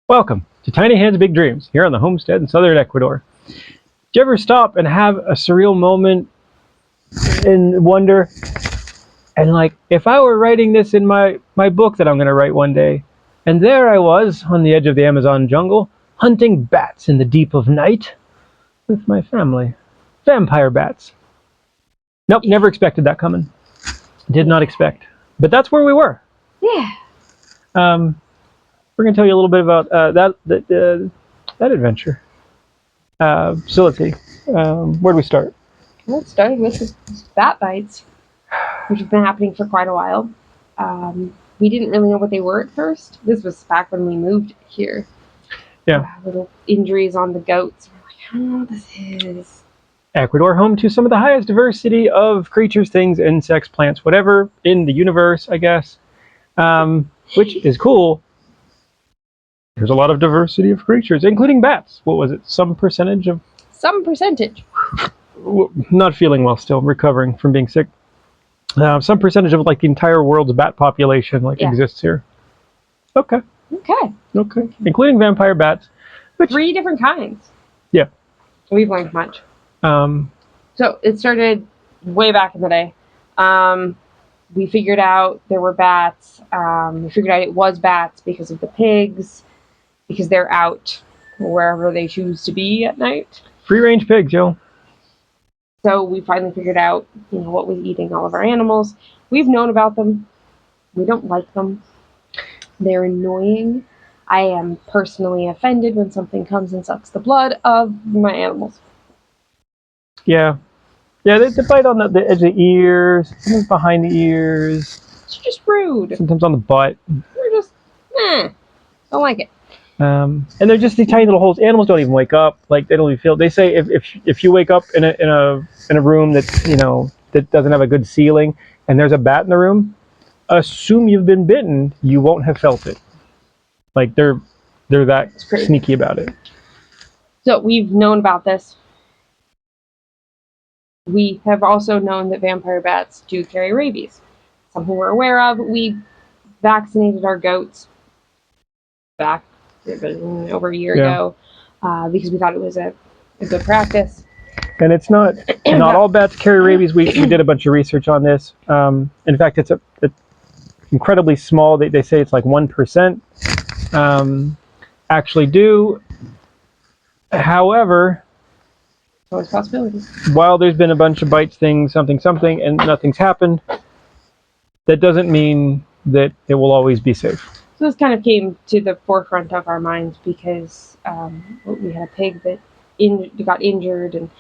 Welcome to Tiny Hands Big Dreams here on the homestead in southern Ecuador. Do you ever stop and have a surreal moment and wonder, and like, if I were writing this in my book that I'm going to write one day, and there I was on the edge of the Amazon jungle, hunting bats in the deep of night with my family. Vampire bats. Nope, never expected that coming. Did not expect. But that's where we were. Yeah. We're going to tell you a little bit about that adventure. So let's see. Where do we start? Well, it started with bat bites, which have been happening for quite a while. We didn't really know what they were at first. This was back when we moved here. Yeah. Little injuries on the goats. We're like, I don't know what this is. Ecuador, home to some of the highest diversity of creatures, things, insects, plants, whatever in the universe, I guess. Which is cool. There's a lot of diversity of creatures, including bats. What was it? Some percentage of... Some percentage. Not feeling well still, recovering from being sick. Some percentage of like the entire world's bat population exists here. Okay. Including vampire bats. 3 different kinds. Yeah. We've learned much. So it started way back in the day. We figured out there were bats. We figured out it was bats because of the pigs, because they're out wherever they choose to be at night. Free-range pigs, yo. So we finally figured out, what was eating all of our animals. We've known about them. We don't like them. They're annoying. I am personally offended when something comes and sucks the blood of my animals. Yeah. Yeah, they bite on the edge of the ears, sometimes behind the ears. It's just rude. Sometimes on the butt. They're just, don't like it. And they're just these tiny little holes. Animals don't even wake up. Like, they don't even feel. They say if you wake up in a room that's that doesn't have a good ceiling and there's a bat in the room, assume you've been bitten. You won't have felt it. Like they're that sneaky about it. So we've known about this. We have also known that vampire bats do carry rabies. Something we're aware of. We vaccinated our goats back over a year ago because we thought it was a good practice. And it's not all bats carry rabies. We did a bunch of research on this. In fact, it's incredibly small. They say it's like 1% actually do. However, always possibilities. While there's been a bunch of bites, things, something, and nothing's happened, that doesn't mean that it will always be safe. So this kind of came to the forefront of our minds because we had a pig that got injured, and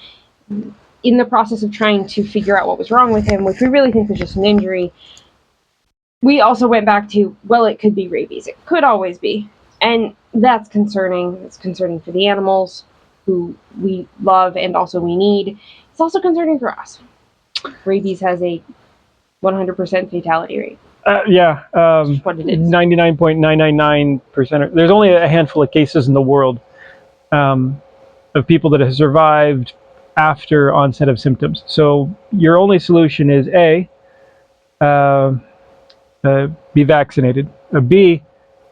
in the process of trying to figure out what was wrong with him, which we really think was just an injury, we also went back to, well, it could be rabies. It could always be. And that's concerning. It's concerning for the animals who we love and also we need. It's also concerning for us. Rabies has a 100% fatality rate. Yeah, what it is. 99.999%. There's only a handful of cases in the world of people that have survived after onset of symptoms. So your only solution is be vaccinated. B,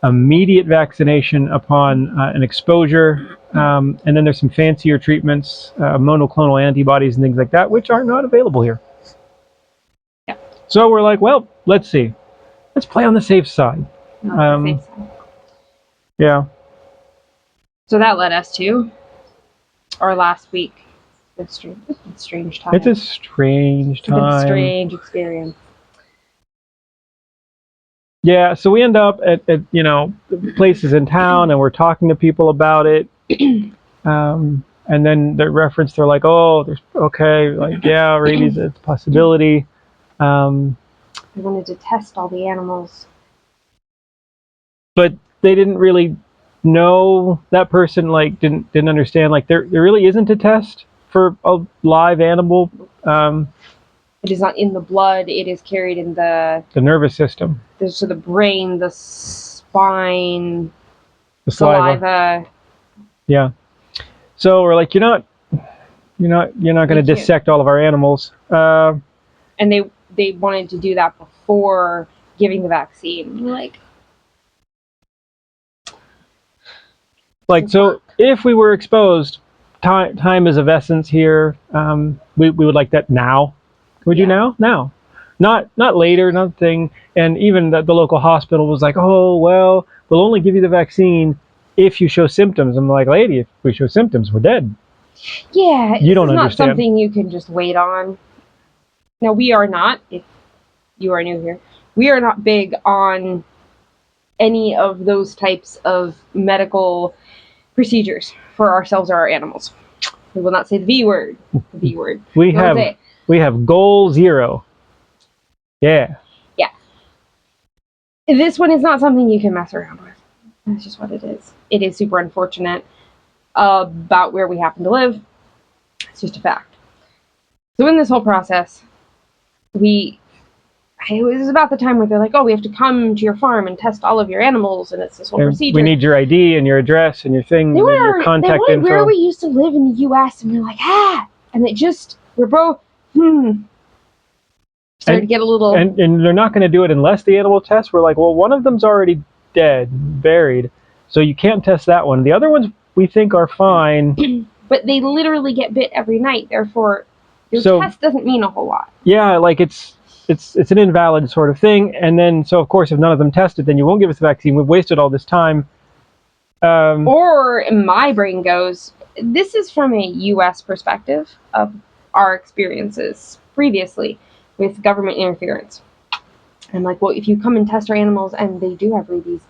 immediate vaccination upon an exposure. And then there's some fancier treatments, monoclonal antibodies and things like that, which are not available here. Yeah. So we're like, well, let's see. Let's play on the safe side. The safe side. Yeah. So that led us to our last week. It's a strange time. It's a strange time. It's been a strange experience. Yeah, so we end up at places in town, and we're talking to people about it. And then they're like, oh, rabies, it's a possibility. They wanted to test all the animals. But they didn't really know, that person didn't understand, there really isn't a test for a live animal. It is not in the blood, it is carried in the nervous system. So the brain, the spine, the saliva. Yeah. So we're like, you're not going to dissect all of our animals. And they wanted to do that before giving the vaccine. Like, Like, so if we were exposed, time is of essence here. We would like that now. Would you now? Now. Not later, nothing. And even the local hospital was like, oh, well, we'll only give you the vaccine if you show symptoms. I'm like, lady, if we show symptoms, we're dead. Yeah, You don't it's not understand. something you can just wait on. Now, we are not, if you are new here, we are not big on any of those types of medical procedures for ourselves or our animals. We will not say the V word. The V word. We have goal 0. Yeah. Yeah. This one is not something you can mess around with. That's just what it is. It is super unfortunate about where we happen to live. It's just a fact. So in this whole process, it was about the time where they're like, oh, we have to come to your farm and test all of your animals, and it's this whole procedure. We need your ID and your address and your thing, your contact info. Where we used to live in the U.S., and we're like, and we're both, started to get a little... And they're not going to do it unless the animal tests. We're like, well, one of them's already dead, buried, so you can't test that one. The other ones we think are fine. But they literally get bit every night, therefore your test doesn't mean a whole lot. Yeah, like it's an invalid sort of thing. And then, so of course, if none of them tested, then you won't give us the vaccine. We've wasted all this time. Or my brain goes, this is from a U.S. perspective of our experiences previously with government interference. I'm like, well, if you come and test our animals and they do have rabies,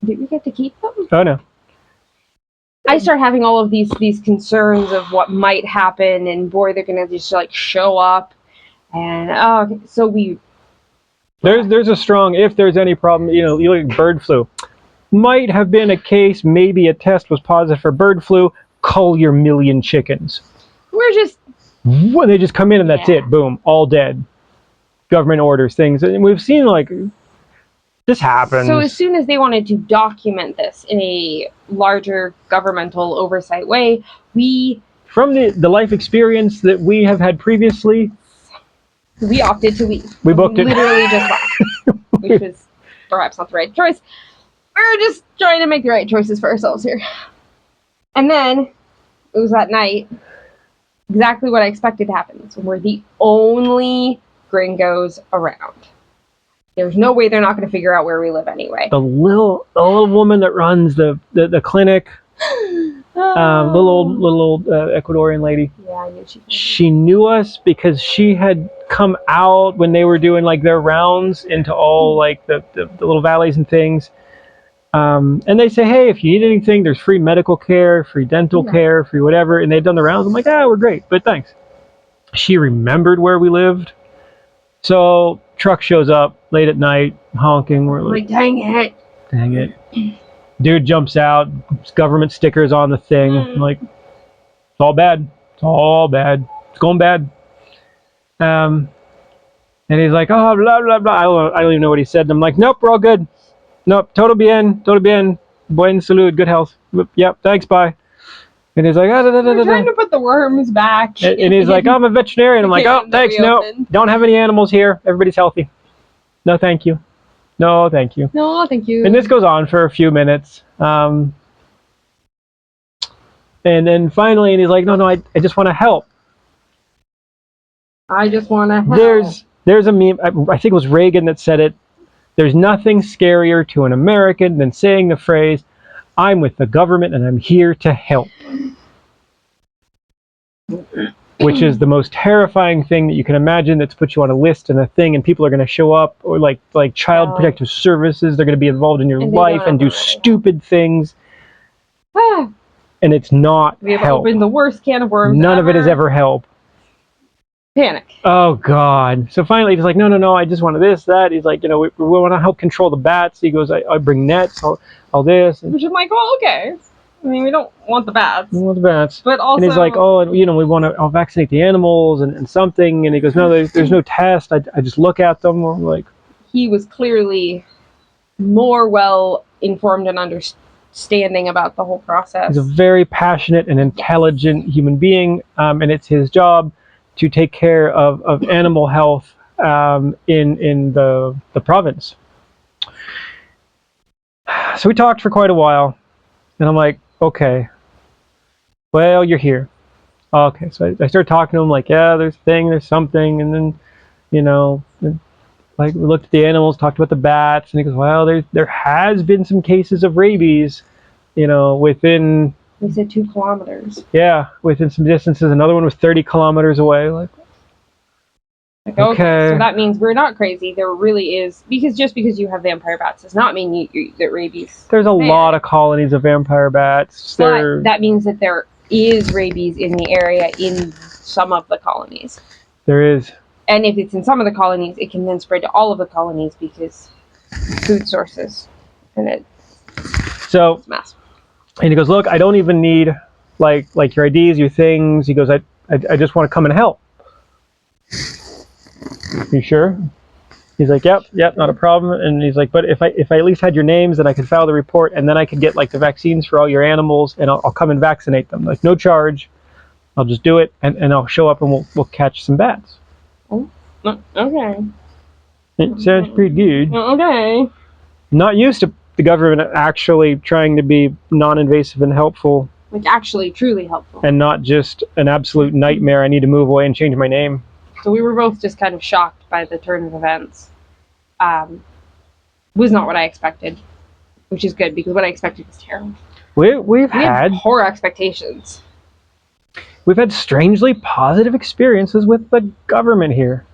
do we get to keep them? Oh, no. I start having all of these concerns of what might happen, and boy, they're going to just like show up. And so there's a strong, if there's any problem, you look at bird flu. Might have been a case, maybe a test was positive for bird flu. Cull your million chickens. They just come in and that's it. Boom, all dead. Government orders things, and we've seen like this happens. So as soon as they wanted to document this in a larger governmental oversight way, from the life experience that we have had previously, we opted to leave. We booked it. Literally just left, which was perhaps not the right choice. We're just trying to make the right choices for ourselves here. And then it was that night, exactly what I expected to happen. So we're the only gringos around. There's no way they're not going to figure out where we live anyway. The little woman that runs the clinic, little old Ecuadorian lady. Yeah, I knew she knew us because she had come out when they were doing like their rounds into all like the little valleys and things. And they say, hey, if you need anything, there's free medical care, free dental care, free whatever. And they'd done the rounds. I'm like, we're great, but thanks. She remembered where we lived. So truck shows up late at night, honking. We're like, dang it. Dude jumps out, government stickers on the thing. I'm like, it's all bad. It's all bad. It's going bad. And he's like, oh, blah, blah, blah. I don't even know what he said. And I'm like, nope, we're all good. Nope, todo bien. Buen salud, good health. Yep, thanks, bye. And he's like, we're trying to put the worms back. And he's like, I'm a veterinarian. I'm like, oh, thanks, no. Don't have any animals here. Everybody's healthy. No, thank you. No, thank you. No, thank you. And this goes on for a few minutes. And then finally, and he's like, no, I just want to help. I just want to help. There's a meme, I think it was Reagan that said it. There's nothing scarier to an American than saying the phrase, I'm with the government and I'm here to help. Which is the most terrifying thing that you can imagine. That's put you on a list and a thing, and people are going to show up, or like Child Protective Services, they're going to be involved in your life and do stupid things. And it's not we have help. Opened the worst can of worms. None of it is ever help. Panic. Oh God. So finally he's like, no, I just wanted this, that. He's like, we want to help control the bats. He goes, I bring nets, all this. Which I'm like, well, okay. I mean, we don't want the bats. We want the bats. But also... And he's like, we want to vaccinate the animals and something. And he goes, no, there's no test. I just look at them. Or like... He was clearly more well-informed and understanding about the whole process. He's a very passionate and intelligent human being. And it's his job to take care of animal health in the province. So we talked for quite a while. And I'm like, okay, well, you're here. Okay, so I started talking to him like, yeah, there's something, and then, like we looked at the animals, talked about the bats, and he goes, well, there has been some cases of rabies, within. He said 2 kilometers. Yeah, within some distances. Another one was 30 kilometers away. Like, okay, so that means we're not crazy. There really is, because you have vampire bats does not mean that rabies. There's a lot of colonies of vampire bats. But that means that there is rabies in the area in some of the colonies. There is. And if it's in some of the colonies, it can then spread to all of the colonies because food sources. And it's massive. And he goes, look, I don't even need like your IDs, your things. He goes, I just want to come and help. You sure? He's like, yep, not a problem. And he's like, but if I at least had your names, then I could file the report, and then I could get like the vaccines for all your animals, and I'll come and vaccinate them. Like, no charge. I'll just do it, and I'll show up, and we'll catch some bats. Oh, okay. It sounds pretty good. Okay. Not used to the government actually trying to be non-invasive and helpful. Like actually, truly helpful. And not just an absolute nightmare. I need to move away and change my name. So we were both just kind of shocked by the turn of events. Was not what I expected, which is good because what I expected was terrible. We had poor expectations. We've had strangely positive experiences with the government here.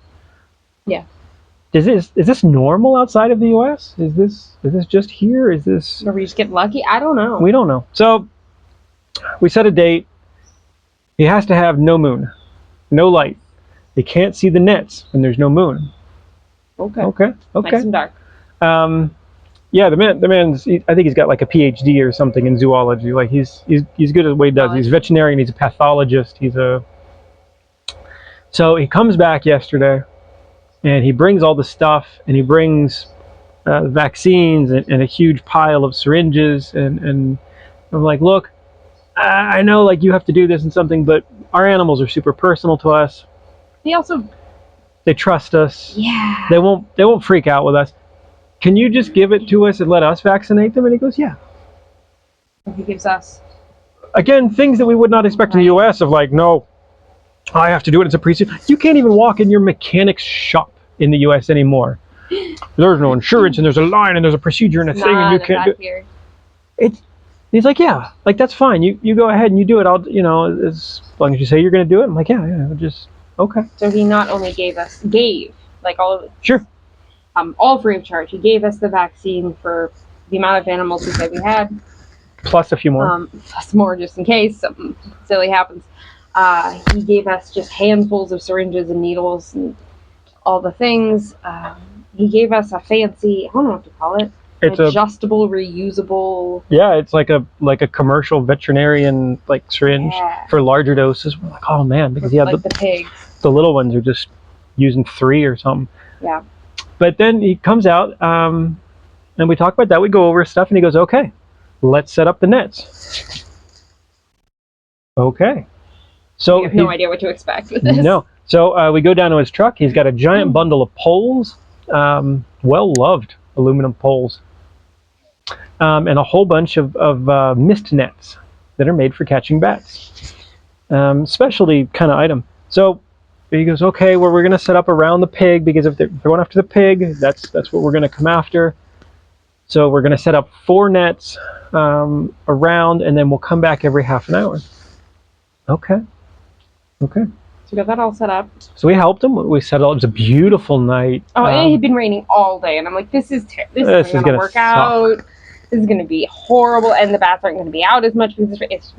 Yeah. Is this normal outside of the U.S.? Is this just here? Is this? Or we just get lucky? I don't know. We don't know. So we set a date. He has to have no moon, no light. They can't see the nets when there's no moon. Okay. Nice and dark. Yeah, the man's. I think he's got like a PhD or something in zoology. Like he's good at what he does. He's a veterinarian. He's a pathologist. So he comes back yesterday, and he brings all the stuff, and he brings vaccines and a huge pile of syringes, and I'm like, look, I know like you have to do this and something, but our animals are super personal to us. They trust us. Yeah. They won't freak out with us. Can you just give it to us and let us vaccinate them? And he goes, yeah. He gives us. Again, things that we would not expect in the U.S. of like, no, I have to do it. It's a procedure. You can't even walk in your mechanic's shop in the U.S. anymore. There's no insurance, and there's a line, and there's a procedure and a thing, and you can't do it. He's like, yeah, like that's fine. You go ahead and you do it. I'll, as long as you say you're going to do it. I'm like, yeah, just okay. So he not only gave like all of it. Sure. All free of charge. He gave us the vaccine for the amount of animals we said we had. Plus a few more. Plus more just in case something silly happens. He gave us just handfuls of syringes and needles and all the things. He gave us a fancy, I don't know what to call it. It's adjustable, reusable. Yeah, it's like a commercial veterinarian like syringe for larger doses. We're like, oh man, because like the pigs. The little ones are just using 3 or something. Yeah. But then he comes out, and we talk about that. We go over stuff, and he goes, okay, let's set up the nets. Okay. So we have no idea what to expect with this. No. So we go down to his truck. He's got a giant bundle of poles, well-loved aluminum poles, and a whole bunch of mist nets that are made for catching bats. Specialty kind of item. So he goes, okay, well, we're going to set up around the pig because if they're going after the pig, that's what we're going to come after. So we're going to set up 4 nets around, and then we'll come back every half an hour. Okay. So we got that all set up. So we helped him. We set it up. It was a beautiful night. Oh, and it had been raining all day, and I'm like, this is going to work out. This is going to be horrible, and the bats aren't going to be out as much because it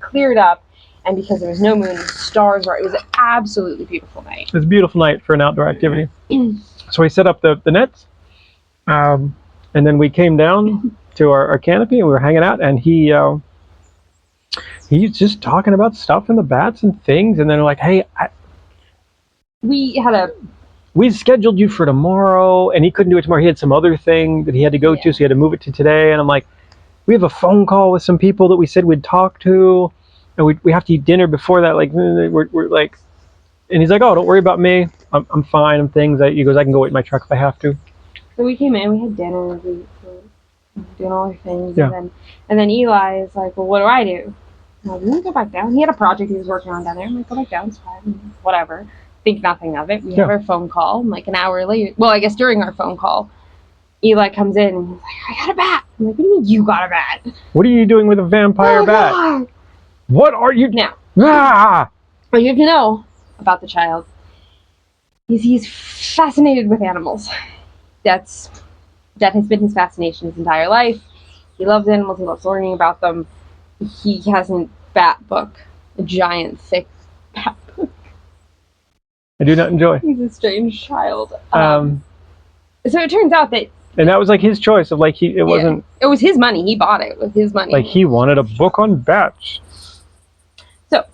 cleared up. And because there was no moon, stars were. It was an absolutely beautiful night. It was a beautiful night for an outdoor activity. So we set up the nets, and then we came down to our canopy, and we were hanging out. And he's just talking about stuff and the bats and things. And then we're like, hey, we scheduled you for tomorrow, and he couldn't do it tomorrow. He had some other thing that he had to go to, so he had to move it to today. And I'm like, we have a phone call with some people that we said we'd talk to. And we have to eat dinner before that. Like we're like, and he's like, oh, don't worry about me. I'm fine. He goes, I can go wait in my truck if I have to. So we came in. We had dinner. doing all their things. Yeah. And then Eli is like, well, what do I do? I'm like, you can go back down. He had a project he was working on down there. I'm like, go back down, it's fine. Whatever. Think nothing of it. We have our phone call, and like an hour later, well, I guess during our phone call, Eli comes in and he's like, I got a bat. I'm like, what do you mean you got a bat? What are you doing with a vampire bat? God. What are you... Now, Ah! what you have to know about the child is he's fascinated with animals. That has been his fascination his entire life. He loves animals. He loves learning about them. He has a bat book, a giant, thick bat book. I do not enjoy. He's a strange child. So it turns out that... And that was like his choice of like, it wasn't... It was his money. He bought it with his money. Like he wanted a book on bats. So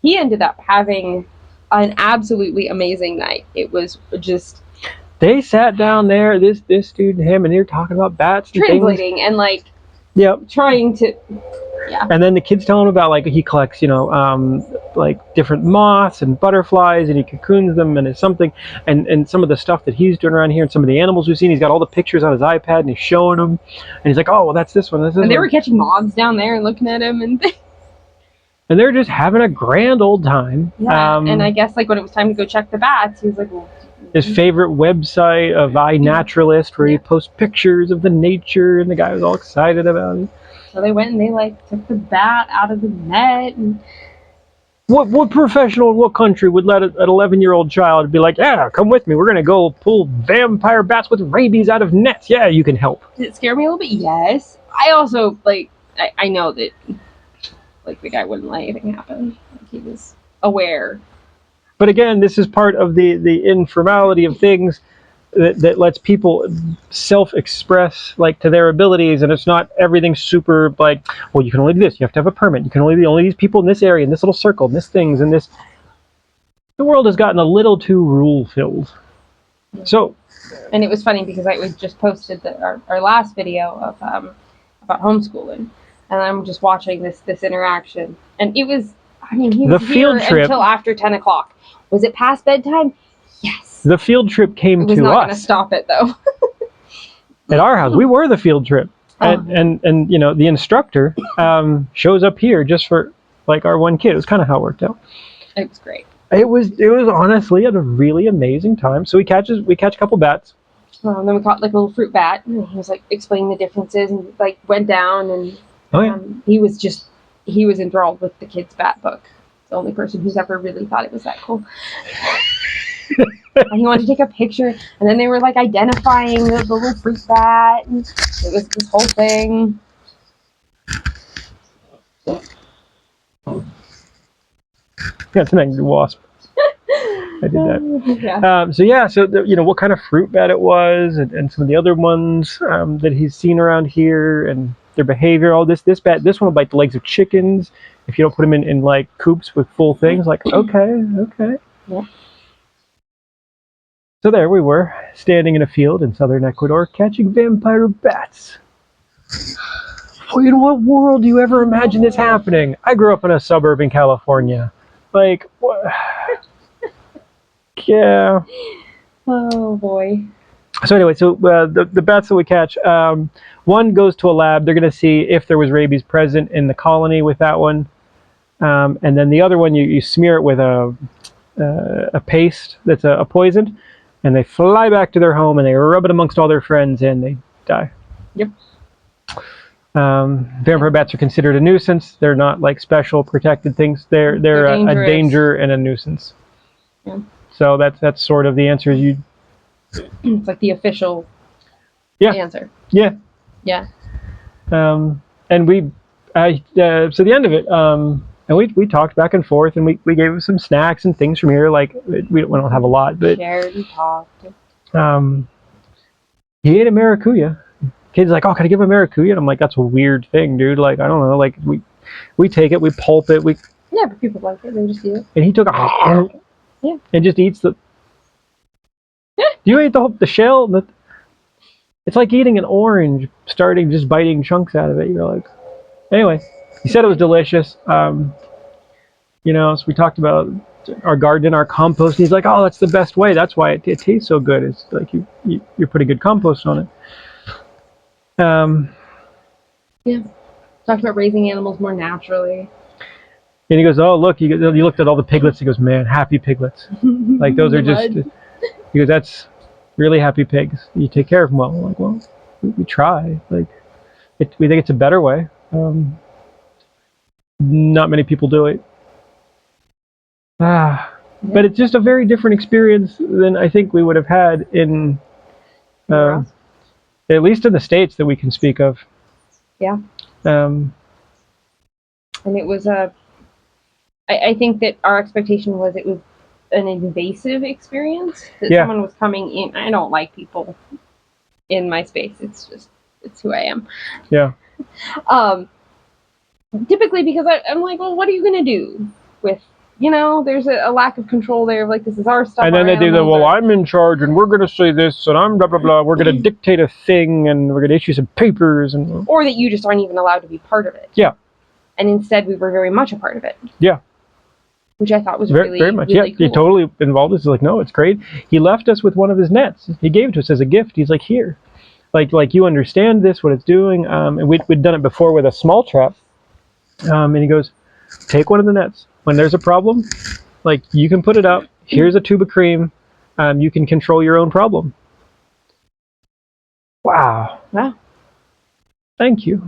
he ended up having an absolutely amazing night. It was just... They sat down there, this dude and him, and they were talking about bats and translating and like... Yep. Trying to... Yeah. And then the kids tell him about like he collects, like different moths and butterflies, and he cocoons them, and it's something, and some of the stuff that he's doing around here, and some of the animals we've seen. He's got all the pictures on his iPad, and he's showing them, and he's like, oh, well, that's this one. That's this and they one. were catching moths down there and looking at him, and they're just having a grand old time. Yeah. And I guess like when it was time to go check the bats, he was like, well, his favorite website of iNaturalist, where he posts pictures of the nature, and the guy was all excited about it. So they went and they like took the bat out of the net. And what professional in what country would let an 11-year-old child be like, yeah, come with me, we're gonna go pull vampire bats with rabies out of nets. Yeah, you can help. Did it scare me a little bit? Yes. I also like I know that like the guy wouldn't let anything happen. Like, he was aware. But again, this is part of the informality of things that lets people self-express like to their abilities, and it's not everything super like, well, you can only do this, you have to have a permit, you can only be only these people in this area, in this little circle, in this things, and this. The world has gotten a little too rule-filled. Yeah. So, and it was funny because I just posted our last video of about homeschooling, and I'm just watching this interaction, and it was, I mean, he was the field here trip until after 10 o'clock. Was it past bedtime? Yes. The field trip came to us. It was not going to stop it, though. At our house. We were the field trip. And the instructor shows up here just for, like, our one kid. It was kind of how it worked out. It was great. It was honestly a really amazing time. So we catch a couple bats. Then we caught, like, a little fruit bat. And he was, like, explaining the differences and, like, went down. And he was enthralled with the kid's bat book. The only person who's ever really thought it was that cool. And he wanted to take a picture, and then they were like identifying the little fruit bat, and it was this whole thing. That's an angry wasp. I did that. Yeah. So what kind of fruit bat it was, and some of the other ones that he's seen around here, and their behavior. All this bat, this one will bite the legs of chickens if you don't put them in like coops with full things. Like okay. Yeah. So there we were, standing in a field in southern Ecuador, catching vampire bats. Well, in what world do you ever imagine this happening? I grew up in a suburb in California. Like, what? Yeah. Oh, boy. So anyway, the bats that we catch, one goes to a lab. They're going to see if there was rabies present in the colony with that one. And then the other one, you smear it with a paste that's a poison. And they fly back to their home, and they rub it amongst all their friends, and they die. Yep. Vampire bats are considered a nuisance. They're not like special protected things. They're a danger and a nuisance. Yeah. So that's sort of the answer. It's like the official answer. Yeah. Yeah. And so the end of it. And we talked back and forth, and we gave him some snacks and things from here. Like we don't have a lot, but shared and talked. He ate a maracuja. Kid's like, oh, can I give him a maracuja? And I'm like, that's a weird thing, dude. Like I don't know. Like we take it, we pulp it, Yeah, but people like it. They just eat it. And he took and just eats the. You ate the shell. It's like eating an orange, starting just biting chunks out of it. You're like, anyway. He said it was delicious. So we talked about our garden, our compost. And he's like, oh, that's the best way. That's why it tastes so good. It's like you put a good compost on it. Yeah. Talked about raising animals more naturally. And he goes, oh, look, you looked at all the piglets. He goes, man, happy piglets. Like, those are just, he goes, that's really happy pigs. You take care of them well. I'm like, well, we try. Like, we think it's a better way. Not many people do it. But it's just a very different experience than I think we would have had in, at least in the States that we can speak of. Yeah. And it was I think that our expectation was it was an invasive experience, that someone was coming in. I don't like people in my space. It's who I am. Yeah. Typically because I'm like, well, what are you going to do with, there's a lack of control there of like, this is our stuff. And then they do the, well, I'm in charge and we're going to say this and I'm blah, blah, blah. We're going to dictate a thing and we're going to issue some papers. Or that you just aren't even allowed to be part of it. Yeah. And instead we were very much a part of it. Yeah. Which I thought was very much. Really cool. He totally involved us. He's like, no, it's great. He left us with one of his nets. He gave it to us as a gift. He's like, here, like you understand this, what it's doing. And we'd done it before with a small trap. And he goes, take one of the nets. When there's a problem, like, you can put it up. Here's a tube of cream. You can control your own problem. Wow. Thank you.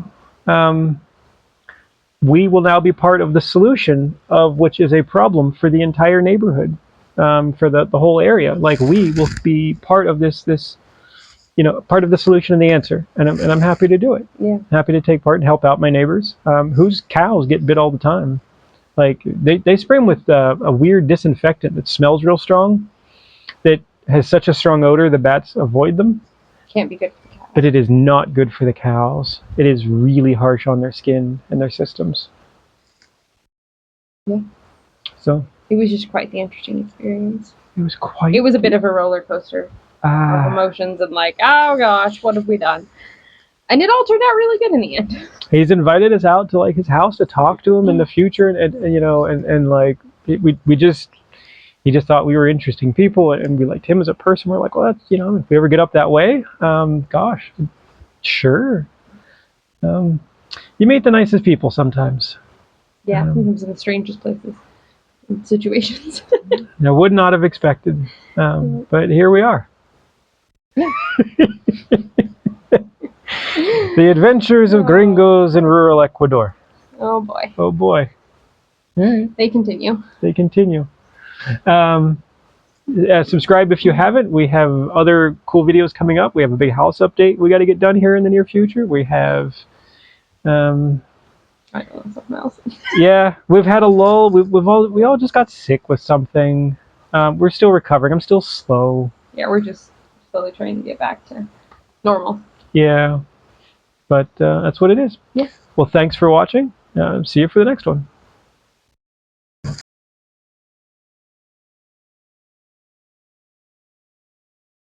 We will now be part of the solution of which is a problem for the entire neighborhood, for the whole area. Like, we will be part of this, part of the solution and the answer. And I'm happy to do it. Yeah. Happy to take part and help out my neighbors, whose cows get bit all the time. Like, they spray them with a weird disinfectant that smells real strong, that has such a strong odor the bats avoid them. Can't be good for the cows. But it is not good for the cows. It is really harsh on their skin and their systems. Yeah. So it was just quite the interesting experience. It was a bit of a roller coaster of emotions and like, oh gosh, what have we done? And it all turned out really good in the end. He's invited us out to like his house to talk to him in the future, and like he just thought we were interesting people, and we liked him as a person. We're like, well, that's, if we ever get up that way, gosh, sure. You meet the nicest people sometimes. Yeah, sometimes in the strangest places and situations. I would not have expected, but here we are. Yeah. The adventures of gringos in rural Ecuador. Oh boy. Oh boy. All right. They continue. Subscribe if you haven't. We have other cool videos coming up. We have a big house update we got to get done here in the near future. We have I don't know, something else. Yeah, we've had a lull. We all just got sick with something. We're still recovering. I'm still slow. Yeah, we're just slowly trying to get back to normal. Yeah, but that's what it is. Yeah. Well, thanks for watching. See you for the next one.